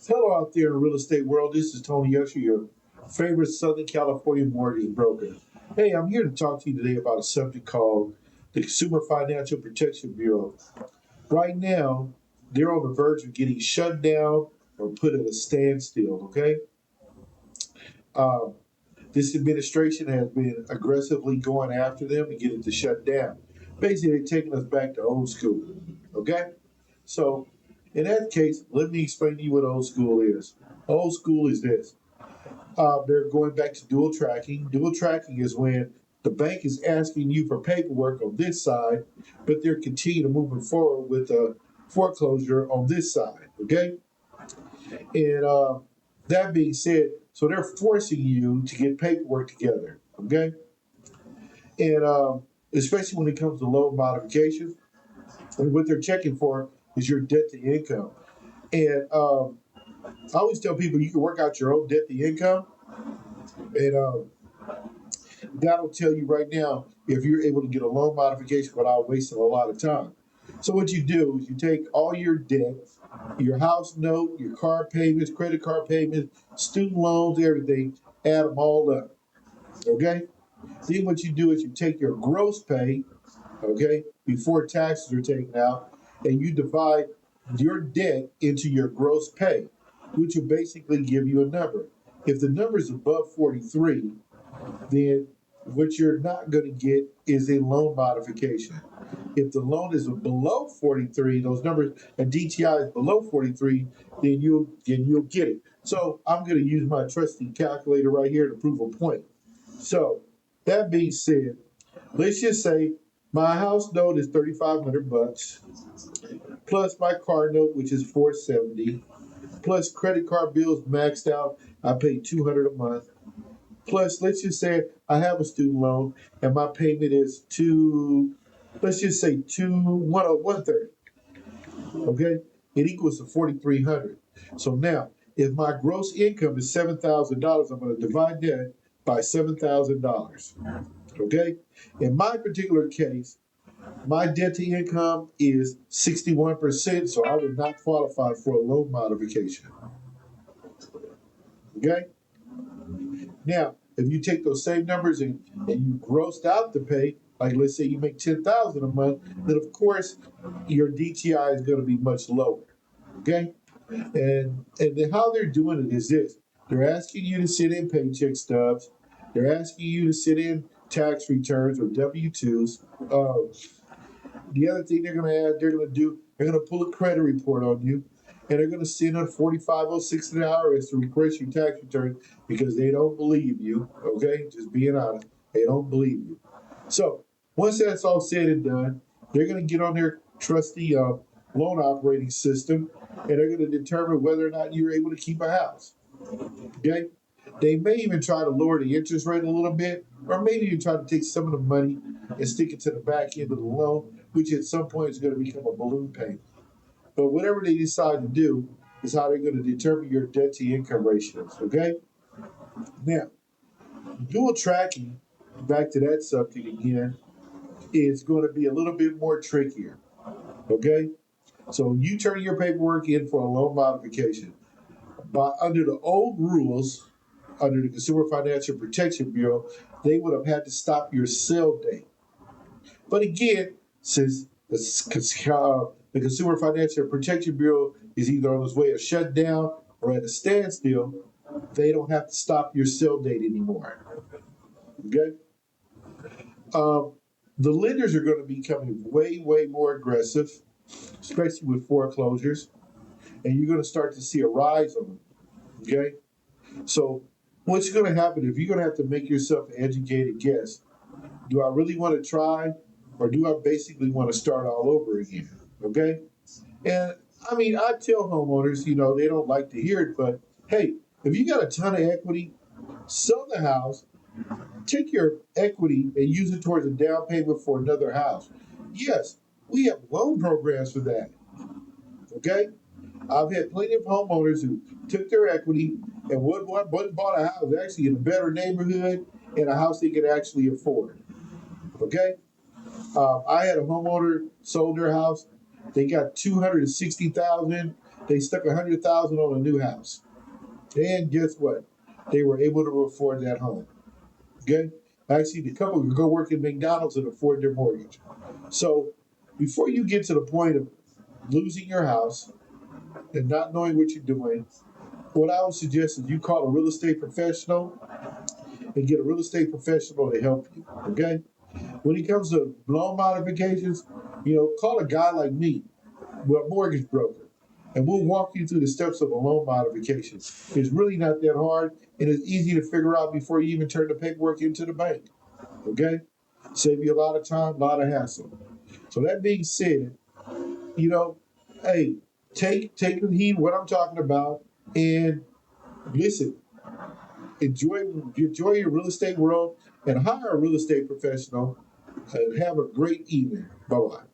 Hello out there in the real estate world. This is Tony Usher, your favorite Southern California mortgage broker. Hey, I'm here to talk to you today about a subject called the Consumer Financial Protection Bureau. Right now, they're on the verge of getting shut down or put at a standstill, okay? Um, this administration has been aggressively going after them to get it to shut down. Basically, they're taking us back to old school, okay? So, in that case, let me explain to you what old school is. Old school is this. They're going back to dual tracking. Dual tracking is when the bank is asking you for paperwork on this side, but they're continuing to moving forward with a foreclosure on this side. Okay, and that being said, so they're forcing you to get paperwork together. Okay, and especially when it comes to loan modifications, and what they're checking for is your debt to income. And I always tell people you can work out your own debt to income, and that'll tell you right now if you're able to get a loan modification without wasting a lot of time. So what you do is you take all your debt, your house note, your car payments, credit card payments, student loans, everything, add them all up. Okay? Then what you do is you take your gross pay, okay, before taxes are taken out, and you divide your debt into your gross pay, which will basically give you a number. If the number is above 43, then what you're not going to get is a loan modification. If the loan is below 43, those numbers and DTI is below 43, then you'll get it. So I'm going to use my trusty calculator right here to prove a point. So that being said, let's just say my house note is $3,500 plus my car note, which is 470, plus credit card bills maxed out. I pay 200 a month. Plus, let's just say I have a student loan and my payment is let's just say 130. Okay, it equals to 4,300. So now, if my gross income is $7,000, I'm going to divide that by $7,000. Okay, in my particular case, my debt to income is 61%, so I would not qualify for a loan modification. Okay. Now, if you take those same numbers and you grossed out the pay, like let's say you make 10,000 a month, then of course your DTI is going to be much lower. Okay, and then how they're doing it is this: they're asking you to sit in paycheck stubs, they're asking you to sit in tax returns or W-2s. The other thing they're going to do, they're going to pull a credit report on you, and they're going to send a 4506 to the IRS to request your tax return because they don't believe you. Okay, just being honest, they don't believe you. So once that's all said and done, they're going to get on their trusty loan operating system, and they're going to determine whether or not you're able to keep a house. Okay. They may even try to lower the interest rate a little bit, or maybe you try to take some of the money and stick it to the back end of the loan, which at some point is going to become a balloon payment. But whatever they decide to do is how they're going to determine your debt to income ratios. Okay? Now, dual tracking, back to that subject again, is going to be a little bit more trickier. Okay? So you turn your paperwork in for a loan modification. But under the old rules, under the Consumer Financial Protection Bureau, they would have had to stop your sale date. But again, since the Consumer Financial Protection Bureau is either on its way of shut down or at a standstill, they don't have to stop your sale date anymore. Okay? Um, the lenders are going to be becoming way, way more aggressive, especially with foreclosures, and you're going to start to see a rise on them. Okay? So what's going to happen if you're going to have to make yourself an educated guess? Do I really want to try, or do I basically want to start all over again? Okay? And I mean, I tell homeowners, they don't like to hear it, but hey, if you got a ton of equity, sell the house, take your equity and use it towards a down payment for another house. Yes, we have loan programs for that. Okay? I've had plenty of homeowners who took their equity and bought a house actually in a better neighborhood and a house they could actually afford. Okay? I had a homeowner sold their house. They got $260,000 They stuck 100,000 on a new house, and guess what? They were able to afford that home. Okay, actually, the couple could go work at McDonald's and afford their mortgage. So, before you get to the point of losing your house and not knowing what you're doing, what I would suggest is you call a real estate professional and get a real estate professional to help you. Okay, when it comes to loan modifications, call a guy like me, well, mortgage broker, and we'll walk you through the steps of a loan modification. It's really not that hard, and it's easy to figure out before you even turn the paperwork into the bank. Okay? Save you a lot of time, a lot of hassle. So that being said, you know, hey, take the heed what I'm talking about, and listen, enjoy your real estate world, and hire a real estate professional, and have a great evening. Bye bye.